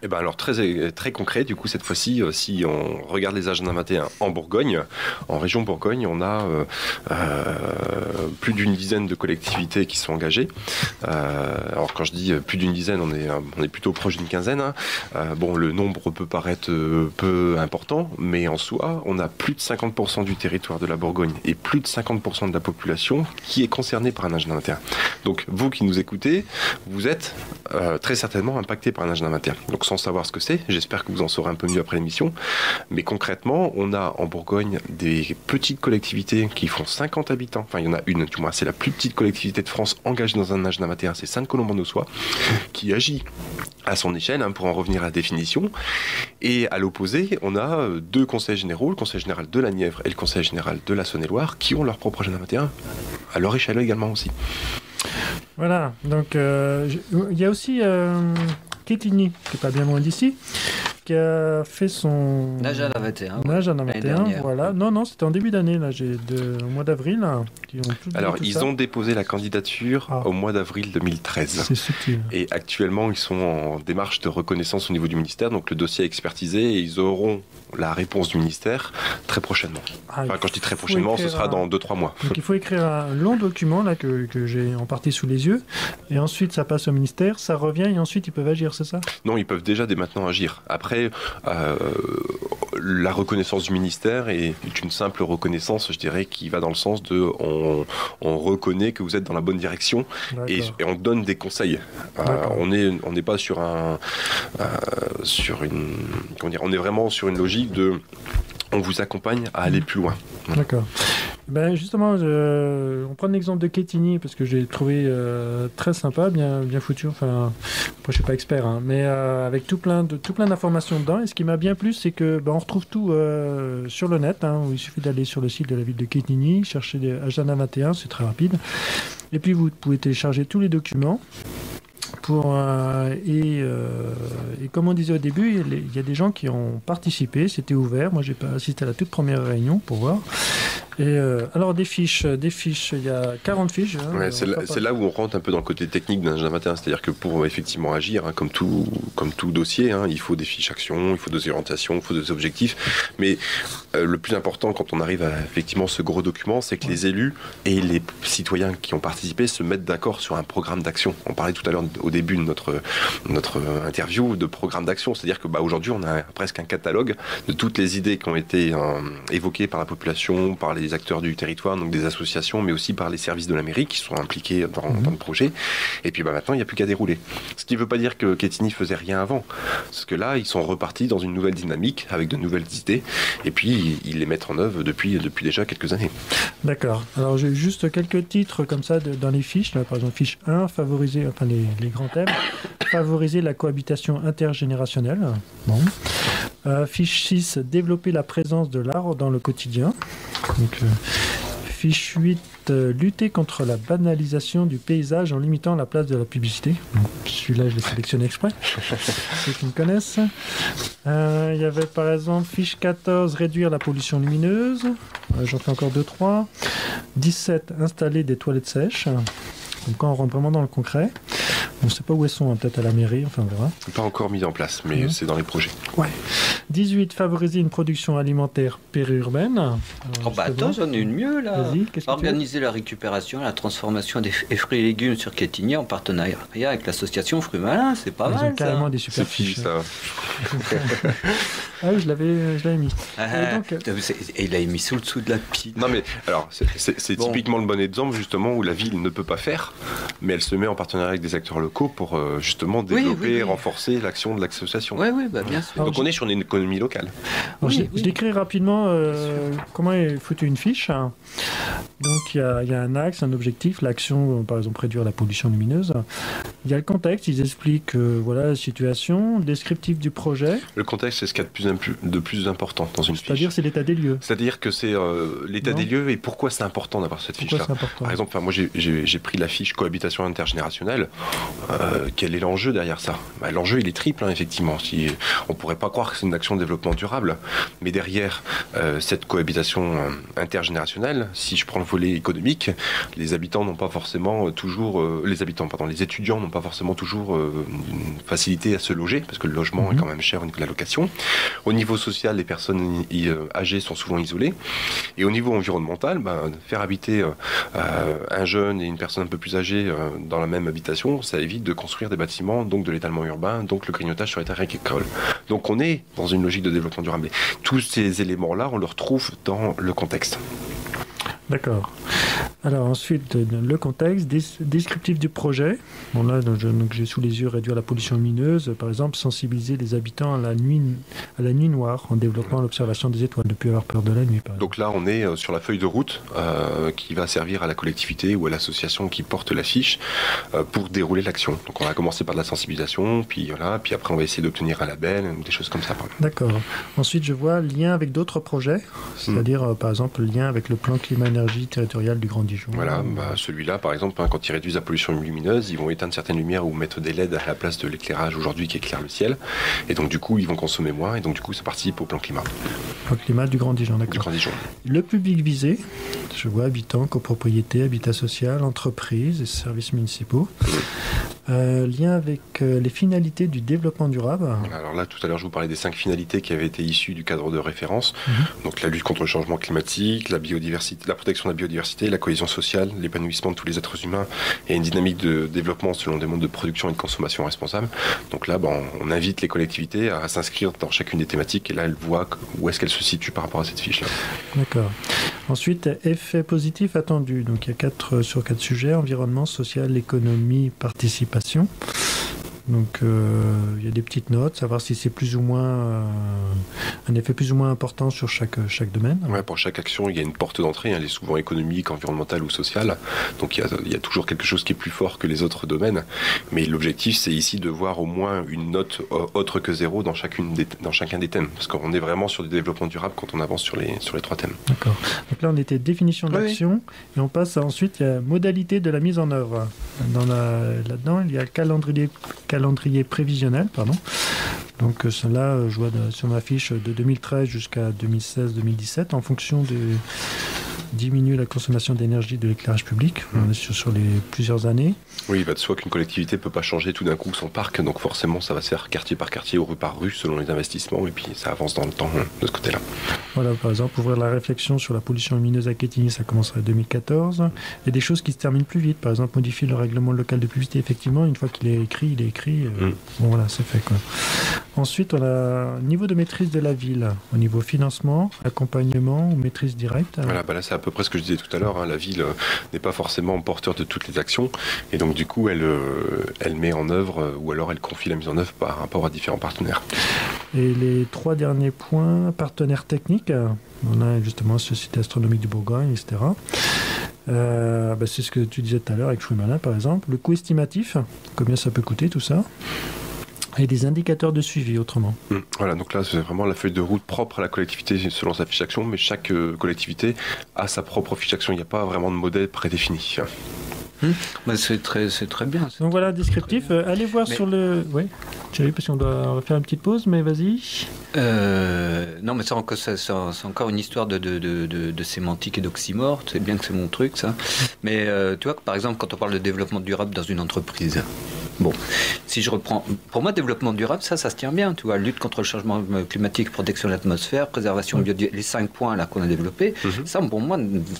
Eh ben alors très concret, du coup cette fois-ci, si on regarde les agendas 21 en Bourgogne, en région Bourgogne, on a plus d'une dizaine de collectivités qui sont engagées. Alors quand je dis plus d'une dizaine, on est plutôt proche d'une quinzaine. Hein. Bon, le nombre peut paraître peu important, mais en soi, on a plus de 50% du territoire de la Bourgogne et plus de 50% de la population qui est concernée par un agenda 21. Donc vous qui nous écoutez, vous êtes très certainement impacté par un agenda 21. Donc sans savoir ce que c'est, j'espère que vous en saurez un peu mieux après l'émission. Mais concrètement, on a en Bourgogne des petites collectivités qui font 50 habitants. Enfin, il y en a une, du moins, c'est la plus petite collectivité de France engagée dans un agenda 21, c'est Sainte-Colombe-en-Haussois, qui agit à son échelle, hein, pour en revenir à la définition. Et à l'opposé, on a deux conseils généraux, le conseil général de la Nièvre et le conseil général de la Saône-et-Loire, qui ont leur propre agenda 21, à leur échelle également aussi. Voilà, donc il y a aussi Quetigny, qui n'est pas bien loin d'ici, qui a fait son agenda 21. Agenda 21, voilà. Non, c'était en début d'année, là, au mois d'avril. Là, alors, ils ont déposé la candidature au mois d'avril 2013. C'est subtil. Et actuellement, ils sont en démarche de reconnaissance au niveau du ministère. Donc, le dossier est expertisé et ils auront la réponse du ministère très prochainement. Enfin, quand je dis très prochainement, ce sera dans 2-3 mois. Donc, il faut écrire un long document là, que j'ai en partie sous les yeux. Et ensuite, ça passe au ministère, ça revient et ensuite, ils peuvent agir, c'est ça ? Non, ils peuvent déjà dès maintenant agir. Après, la reconnaissance du ministère est une simple reconnaissance, je dirais, qui va dans le sens de on reconnaît que vous êtes dans la bonne direction et on donne des conseils. On n'est pas sur on est vraiment sur une logique de on vous accompagne à aller plus loin. D'accord. Ben justement, on prend l'exemple de Quetigny parce que j'ai trouvé très sympa, bien foutu. Enfin, après, je suis pas expert, hein, mais avec tout plein d'informations dedans. Et ce qui m'a bien plu, c'est que on retrouve tout sur le net. Hein, où il suffit d'aller sur le site de la ville de Quetigny, chercher les agenda 21, c'est très rapide. Et puis vous pouvez télécharger tous les documents. Et comme on disait au début, il y a des gens qui ont participé, c'était ouvert. Moi, j'ai pas assisté à la toute première réunion pour voir. Et alors, des fiches, il y a 40 fiches. Hein, ouais, c'est là où on rentre un peu dans le côté technique d'un agenda 21. C'est-à-dire que pour effectivement agir, hein, comme tout dossier, hein, il faut des fiches actions, il faut des orientations, il faut des objectifs. Mais le plus important quand on arrive à effectivement ce gros document, c'est que les élus et les citoyens qui ont participé se mettent d'accord sur un programme d'action. On parlait tout à l'heure au début de notre interview de programme d'action. C'est-à-dire que aujourd'hui, on a presque un catalogue de toutes les idées qui ont été évoquées par la population, par les acteurs du territoire, donc des associations, mais aussi par les services de la mairie qui sont impliqués dans le projet. Et puis maintenant, il n'y a plus qu'à dérouler. Ce qui ne veut pas dire que Quetigny faisait rien avant. Parce que là, ils sont repartis dans une nouvelle dynamique, avec de nouvelles idées, et puis ils les mettent en œuvre depuis déjà quelques années. D'accord. Alors, j'ai juste quelques titres comme ça dans les fiches. Là, par exemple, fiche 1, favoriser, enfin les grands thèmes, favoriser la cohabitation intergénérationnelle. Bon. Fiche 6, développer la présence de l'art dans le quotidien. Donc, fiche 8, lutter contre la banalisation du paysage en limitant la place de la publicité. Celui-là, je l'ai sélectionné exprès. Ceux qui me connaissent. Il y avait par exemple fiche 14, réduire la pollution lumineuse. J'en fais encore 2-3. 17, installer des toilettes sèches. Donc quand on rentre vraiment dans le concret. On ne sait pas où elles sont, hein, peut-être à la mairie, enfin on verra. Pas encore mis en place, mais c'est dans les projets. Ouais. 18, favoriser une production alimentaire périurbaine. Attends, j'en ai une mieux là. Organiser la récupération, la transformation des fruits et légumes sur Quetigny en partenariat avec l'association Fruits Malins, c'est pas mal. Ils ont carrément des super fiches. Ça. Ah oui, je l'avais mis. Et il l'a mis sous le dessous de la pile. Non mais alors c'est typiquement le bon exemple justement où la ville ne peut pas faire, mais elle se met en partenariat avec des acteurs locaux pour justement développer et renforcer l'action de l'association. Oui, bien sûr. Donc on est sur une économie locale. Je décris rapidement comment est foutue une fiche. Donc il y a un axe, un objectif, l'action, par exemple réduire la pollution lumineuse. Il y a le contexte, ils expliquent la situation, le descriptif du projet. Le contexte, c'est ce qu'il y a de plus important dans une fiche. C'est-à-dire c'est l'état des lieux. C'est-à-dire que c'est l'état des lieux et pourquoi c'est important d'avoir cette fiche-là. Par exemple, moi j'ai pris la fiche cohabitation intergénérationnelle. Quel est l'enjeu derrière ça ? L'enjeu il est triple, hein, effectivement. On ne pourrait pas croire que c'est une action de développement durable, mais derrière cette cohabitation intergénérationnelle, si je prends le volet économique, les étudiants n'ont pas pas forcément toujours une facilité à se loger, parce que le logement est quand même cher au niveau de la location. Au niveau social, les personnes âgées sont souvent isolées. Et au niveau environnemental, faire habiter un jeune et une personne un peu plus âgée dans la même habitation, ça évite de construire des bâtiments, donc de l'étalement urbain, donc le grignotage sur les terres agricoles. Donc on est dans une logique de développement durable. Et tous ces éléments-là, on le retrouve dans le contexte. D'accord. Alors ensuite, le contexte, descriptif du projet. Bon là, j'ai sous les yeux réduire la pollution lumineuse, par exemple sensibiliser les habitants à la nuit noire en développant l'observation des étoiles, ne plus avoir peur de la nuit. Donc là, on est sur la feuille de route qui va servir à la collectivité ou à l'association qui porte l'affiche pour dérouler l'action. Donc on va commencer par de la sensibilisation, puis après on va essayer d'obtenir un label, des choses comme ça. D'accord. Ensuite, je vois lien avec d'autres projets, c'est-à-dire par exemple lien avec le plan climat-énergie territorial du Grand Dijon. Voilà, celui-là par exemple, quand ils réduisent la pollution lumineuse, ils vont éteindre certaines lumières ou mettre des LED à la place de l'éclairage aujourd'hui qui éclaire le ciel. Et donc du coup, ils vont consommer moins et donc du coup, ça participe au plan climat. Plan climat du Grand Dijon, d'accord. Du Grand Dijon. Le public visé, je vois habitants, copropriété, habitat social, entreprises et services municipaux. Lien avec les finalités du développement durable. Alors là, tout à l'heure, je vous parlais des 5 finalités qui avaient été issues du cadre de référence. Donc la lutte contre le changement climatique, la biodiversité, la protection de la biodiversité, la cohésion sociale, l'épanouissement de tous les êtres humains et une dynamique de développement selon des modes de production et de consommation responsables. Donc là, on invite les collectivités à s'inscrire dans chacune des thématiques et là, elles voient où est-ce qu'elles se situent par rapport à cette fiche-là. D'accord. Ensuite, effets positifs attendus. Donc il y a 4 sur 4 sujets, environnement, social, économie, participation. Donc il y a des petites notes, savoir si c'est plus ou moins un effet plus ou moins important sur chaque domaine. Ouais, pour chaque action, il y a une porte d'entrée, elle est souvent économique, environnementale ou sociale. Donc il y a toujours quelque chose qui est plus fort que les autres domaines. Mais l'objectif, c'est ici de voir au moins une note autre que 0 dans chacun des thèmes. Parce qu'on est vraiment sur du développement durable quand on avance sur les 3 thèmes. D'accord. Donc là, on était définition de l'action et on passe ensuite, il y a modalité de la mise en œuvre. Là-dedans, il y a calendrier prévisionnel, pardon. Donc cela, je vois sur ma fiche de 2013 jusqu'à 2016-2017, en fonction de diminuer la consommation d'énergie de l'éclairage public. On est sur les plusieurs années. Oui, il va de soi qu'une collectivité ne peut pas changer tout d'un coup son parc, donc forcément ça va se faire quartier par quartier ou rue par rue selon les investissements, et puis ça avance dans le temps de ce côté-là. Voilà, par exemple, ouvrir la réflexion sur la pollution lumineuse à Quetigny, ça commencerait en 2014. Il y a des choses qui se terminent plus vite, par exemple modifier le règlement local de publicité, effectivement, une fois qu'il est écrit, bon voilà, c'est fait quoi. Ensuite, on a niveau de maîtrise de la ville, au niveau financement, accompagnement ou maîtrise directe. Voilà, là c'est à peu près ce que je disais tout à l'heure, la ville n'est pas forcément porteur de toutes les actions, et donc du coup elle met en œuvre, ou alors elle confie la mise en œuvre par rapport à différents partenaires. Et les 3 derniers points, partenaires techniques, on a justement Société astronomique du Bourgogne, etc. C'est ce que tu disais tout à l'heure avec Fruits Malins par exemple. Le coût estimatif, combien ça peut coûter tout ça. Et des indicateurs de suivi autrement. Voilà, donc là c'est vraiment la feuille de route propre à la collectivité selon sa fiche d'action, mais chaque collectivité a sa propre fiche d'action, il n'y a pas vraiment de modèle prédéfini. C'est très bien. Donc voilà, descriptif. Allez voir sur le... Oui, Thierry, parce qu'on doit faire une petite pause, mais vas-y. Non, mais c'est encore une histoire de sémantique et d'oxymore. C'est bien que c'est mon truc, ça. Mais tu vois, par exemple, quand on parle de développement durable dans une entreprise... Bon, si je reprends, pour moi, développement durable, ça se tient bien, tu vois, lutte contre le changement climatique, protection de l'atmosphère, préservation biodiversité, les 5 points là qu'on a développés, ça, pour moi,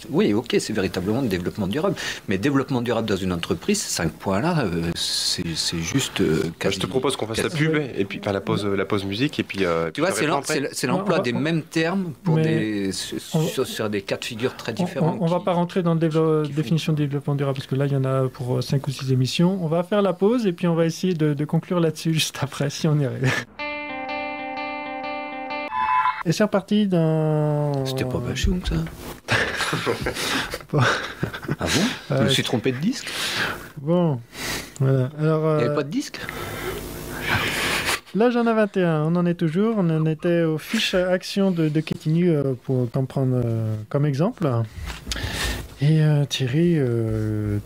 oui, ok, c'est véritablement le développement durable. Mais développement durable dans une entreprise, 5 points là, c'est juste... je te propose qu'on fasse la pub, et puis la pause musique, et puis... tu vois, c'est l'emploi des mêmes termes pour sur des cas de figure très différents. On ne va pas rentrer dans la définition de développement durable, parce que là, il y en a pour 5 ou 6 émissions. On va faire la pause, et puis on va essayer de conclure là-dessus juste après, si on y arrive. Et c'est reparti dans... C'était pas Bachoum, ça. Ah bon Je me suis trompé de disque. Bon, voilà. Alors, il n'y avait pas de disque. Là, j'en ai 21. On en est toujours. On en était aux fiches actions de Quetigny pour prendre comme exemple. Et Thierry,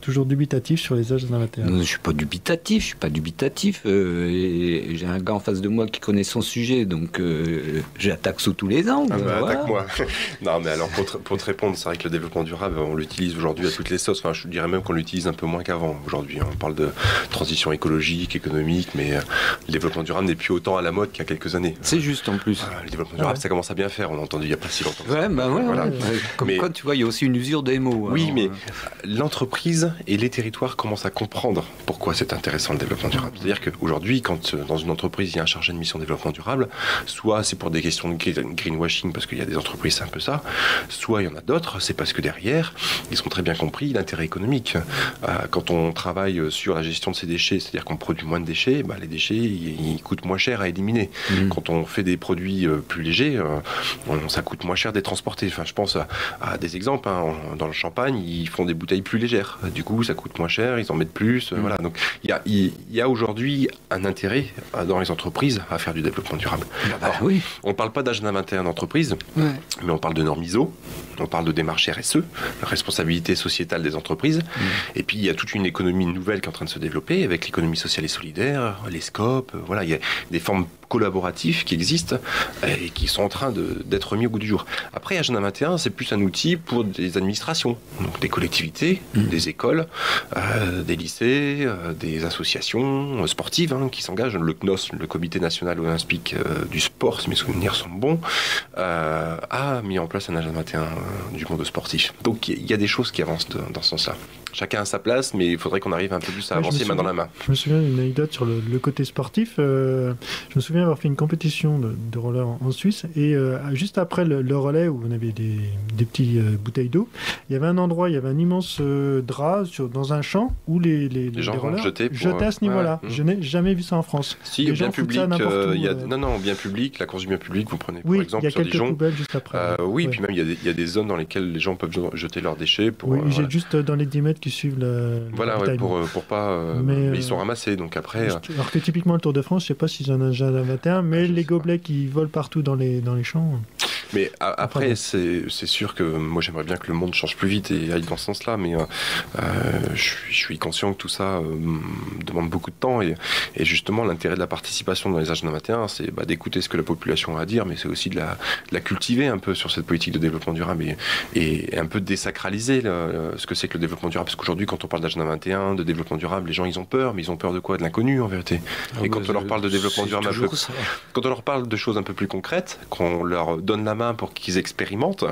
toujours dubitatif sur les H21. Non, je suis pas dubitatif. Et j'ai un gars en face de moi qui connaît son sujet, donc j'attaque sous tous les angles. Attaque-moi. Non, mais alors pour te répondre, c'est vrai que le développement durable, on l'utilise aujourd'hui à toutes les sauces. Enfin, je dirais même qu'on l'utilise un peu moins qu'avant. Aujourd'hui, on parle de transition écologique, économique, mais le développement durable n'est plus autant à la mode qu'il y a quelques années. C'est juste en plus. Le développement durable, ça commence à bien faire. On l'a entendu il n'y a pas si longtemps. Comme quoi, tu vois, il y a aussi une usure des mots. Oui, mais l'entreprise et les territoires commencent à comprendre pourquoi c'est intéressant le développement durable. C'est-à-dire qu'aujourd'hui, quand dans une entreprise, il y a un chargé de mission développement durable, soit c'est pour des questions de greenwashing, parce qu'il y a des entreprises, c'est un peu ça, soit il y en a d'autres, c'est parce que derrière, ils ont très bien compris l'intérêt économique. Quand on travaille sur la gestion de ces déchets, c'est-à-dire qu'on produit moins de déchets, les déchets, ils coûtent moins cher à éliminer. Quand on fait des produits plus légers, ça coûte moins cher d'être transporté. Enfin, je pense à des exemples. Dans le champagne, ils font des bouteilles plus légères. Du coup, ça coûte moins cher, ils en mettent plus. Voilà. Donc, il y a aujourd'hui un intérêt dans les entreprises à faire du développement durable. On ne parle pas d'agenda 21 d'entreprise, mais on parle de normes ISO, on parle de démarche RSE, la responsabilité sociétale des entreprises. Et puis, il y a toute une économie nouvelle qui est en train de se développer avec l'économie sociale et solidaire, les scopes. Voilà, il y a des formes collaboratifs qui existent et qui sont en train d'être mis au goût du jour. Après, Agenda 21, c'est plus un outil pour des administrations, donc des collectivités, des écoles, des lycées, des associations sportives qui s'engagent. Le CNOS, le Comité national olympique du sport, si mes souvenirs sont bons, a mis en place un Agenda 21 du monde sportif. Donc il y a des choses qui avancent dans ce sens-là. Chacun a sa place, mais il faudrait qu'on arrive un peu plus à avancer main dans la main. Je me souviens d'une anecdote sur le côté sportif. Je me souviens avoir fait une compétition de roller en Suisse, et juste après le relais, où on avait des petites bouteilles d'eau, il y avait un endroit, il y avait un immense drap dans un champ où les gens rollers jetaient à ce niveau-là. Je n'ai jamais vu ça en France. Si, les bien public, bien public, la course du bien public, vous prenez par exemple sur Dijon. Il y a quelques poubelles juste après. Puis même il y a des zones dans lesquelles les gens peuvent jeter leurs déchets. J'ai juste dans les 10 mètres qui suivent pour pas. Mais ils sont ramassés, donc après. Alors que typiquement le Tour de France, je sais pas s'ils en ont déjà un 21, mais les gobelets qui volent partout dans les champs. Mais après, c'est sûr que moi j'aimerais bien que le monde change plus vite et aille dans ce sens-là, mais je suis conscient que tout ça demande beaucoup de temps, et justement l'intérêt de la participation dans les agendas 21, c'est d'écouter ce que la population a à dire, mais c'est aussi de la cultiver un peu sur cette politique de développement durable et un peu désacraliser ce que c'est que le développement durable, parce qu'aujourd'hui quand on parle d'agenda 21, de développement durable, les gens ils ont peur, mais ils ont peur de quoi? De l'inconnu en vérité. Et quand on leur parle de développement durable quand on leur parle de choses un peu plus concrètes, qu'on leur donne la main pour qu'ils expérimentent,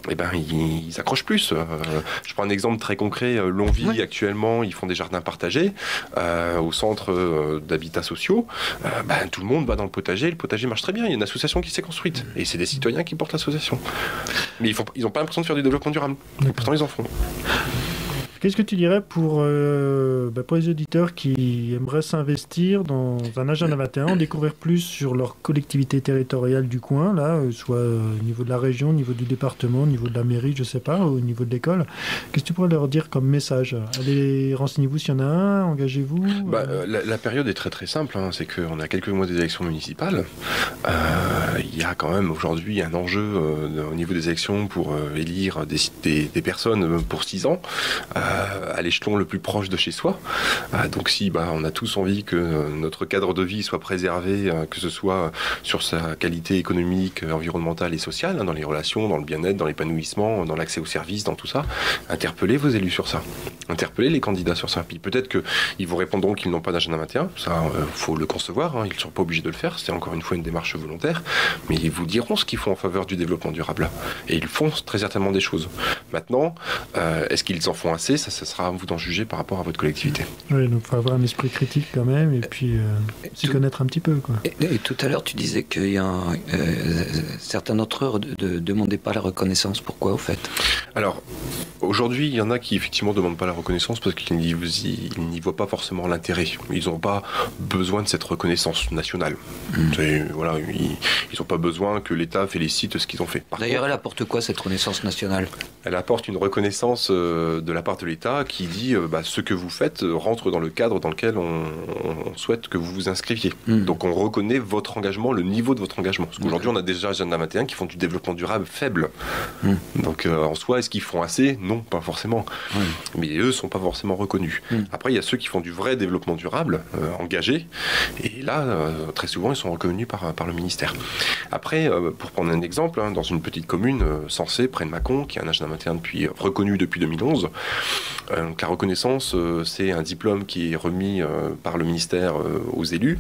ils accrochent plus. Je prends un exemple très concret. Longwy, actuellement, ils font des jardins partagés au centre d'habitats sociaux. Tout le monde va dans le potager marche très bien. Il y a une association qui s'est construite et c'est des citoyens qui portent l'association. Mais ils n'ont pas l'impression de faire du développement durable. Et pourtant, ils en font. Qu'est-ce que tu dirais pour les auditeurs qui aimeraient s'investir dans un agenda 21, découvrir plus sur leur collectivité territoriale du coin, soit au niveau de la région, au niveau du département, au niveau de la mairie, je sais pas, au niveau de l'école? Qu'est-ce que tu pourrais leur dire comme message? Allez, renseignez-vous s'il y en a un, engagez-vous. La période est très très simple, c'est qu'on a quelques mois des élections municipales. Il y a quand même aujourd'hui un enjeu au niveau des élections pour élire des personnes pour 6 ans. À l'échelon le plus proche de chez soi. Donc si on a tous envie que notre cadre de vie soit préservé, que ce soit sur sa qualité économique, environnementale et sociale, dans les relations, dans le bien-être, dans l'épanouissement, dans l'accès aux services, dans tout ça, interpellez vos élus sur ça. Interpellez les candidats sur ça. Puis peut-être qu'ils vous répondront qu'ils n'ont pas d'agenda 21. Ça, faut le concevoir. Ils ne sont pas obligés de le faire. C'est encore une fois une démarche volontaire. Mais ils vous diront ce qu'ils font en faveur du développement durable. Et ils font très certainement des choses. Maintenant, est-ce qu'ils en font assez? Ça sera à vous d'en juger par rapport à votre collectivité. Oui, donc il faut avoir un esprit critique quand même, et puis s'y connaître un petit peu. Et tout à l'heure, tu disais qu'il y a certains d'entre eux ne demandaient pas la reconnaissance. Pourquoi, au fait? Alors, aujourd'hui, il y en a qui effectivement ne demandent pas la reconnaissance parce qu'ils n'y voient pas forcément l'intérêt. Ils n'ont pas besoin de cette reconnaissance nationale. Ils n'ont pas besoin que l'État félicite ce qu'ils ont fait. D'ailleurs, elle apporte quoi, cette reconnaissance nationale? Elle apporte une reconnaissance de la part de l'État qui dit ce que vous faites rentre dans le cadre dans lequel on souhaite que vous vous inscriviez. Donc on reconnaît votre engagement, le niveau de votre engagement. Parce qu'aujourd'hui, on a déjà Agenda 21 qui font du développement durable faible. Donc en soi, est-ce qu'ils font assez ? Non, pas forcément. Mais eux ne sont pas forcément reconnus. Après, il y a ceux qui font du vrai développement durable, engagés. Et là, très souvent, ils sont reconnus par le ministère. Après, pour prendre un exemple, dans une petite commune, Sensé, près de Mâcon, qui a un Agenda 21 reconnu depuis 2011, la reconnaissance, c'est un diplôme qui est remis par le ministère aux élus.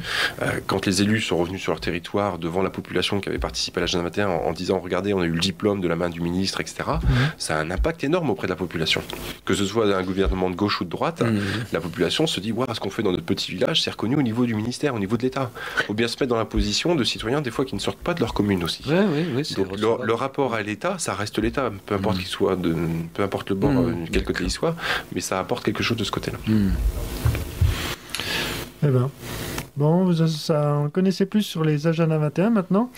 Quand les élus sont revenus sur leur territoire devant la population qui avait participé à l'Agenda 21 en disant « Regardez, on a eu le diplôme de la main du ministre, etc. », ça a un impact énorme auprès de la population. Que ce soit un gouvernement de gauche ou de droite, la population se dit « Ce qu'on fait dans notre petit village, c'est reconnu au niveau du ministère, au niveau de l'État. » Il faut bien se mettre dans la position de citoyens, des fois, qui ne sortent pas de leur commune aussi. Donc le rapport à l'État, ça reste l'État, peu importe qu'il soit peu importe le bord, quel côté il soit, mais ça apporte quelque chose de ce côté-là. Eh ben, bon, ça, on connaissait plus sur les Agenda 21 maintenant.